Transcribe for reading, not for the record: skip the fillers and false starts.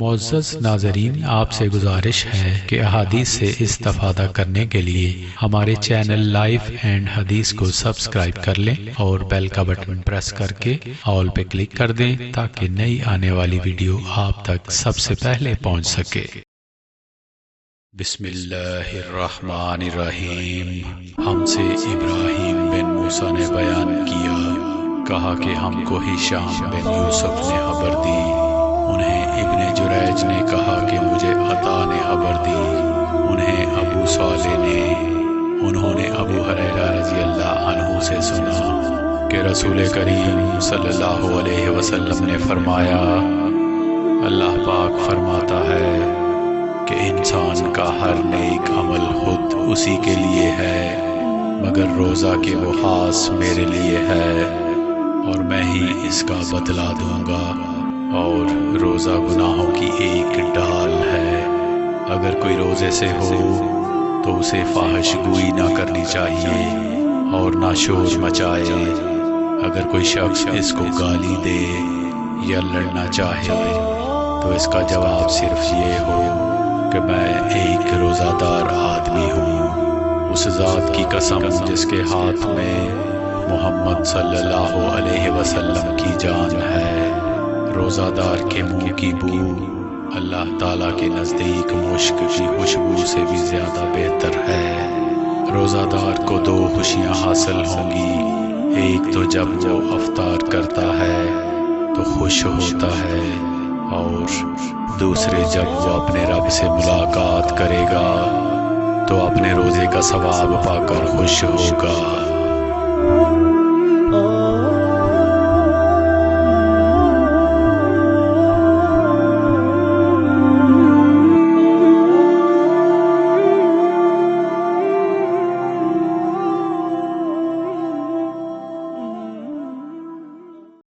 معزز ناظرین، آپ سے گزارش ہے کہ احادیث سے استفادہ کرنے کے لیے ہمارے چینل لائف اینڈ حدیث کو سبسکرائب کر لیں اور بیل کا بٹن پریس کر کے آل پہ کلک کر دیں تاکہ نئی آنے والی ویڈیو آپ تک سب سے پہلے پہنچ سکے۔ بسم اللہ الرحمن الرحیم۔ ہم سے ابراہیم بن موسیٰ نے بیان کیا، کہا کہ ہم کو ہشام بن یوسف نے خبر دی، انہیں ابن جریج نے کہا کہ مجھے عطا نے خبر دی، انہیں ابو صالح نے، انہوں نے ابو ہریرہ رضی اللہ عنہ سے سنا کہ رسول کریم صلی اللہ علیہ وسلم نے فرمایا، اللہ پاک فرماتا ہے کہ انسان کا ہر نیک عمل خود اسی کے لیے ہے، مگر روزہ کے وہ خاص میرے لیے ہے اور میں ہی اس کا بدلہ دوں گا، اور روزہ گناہوں کی ایک ڈال ہے۔ اگر کوئی روزے سے ہو تو اسے فاحش گوئی نہ کرنی چاہیے اور نہ شور مچائے۔ اگر کوئی شخص اس کو گالی دے یا لڑنا چاہے تو اس کا جواب صرف یہ ہو کہ میں ایک روزہ دار آدمی ہوں، اس ذات کی قسم جس کے ہاتھ میں محمد صلی اللہ علیہ وسلم کی جان ہے، روزہ دار کے منہ کی بو اللہ تعالیٰ کے نزدیک مشک کی خوشبو سے بھی زیادہ بہتر ہے۔ روزہ دار کو دو خوشیاں حاصل ہوں گی، ایک تو جب وہ افطار کرتا ہے تو خوش ہوتا ہے، اور دوسرے جب وہ اپنے رب سے ملاقات کرے گا تو اپنے روزے کا ثواب پا کر خوش ہوگا۔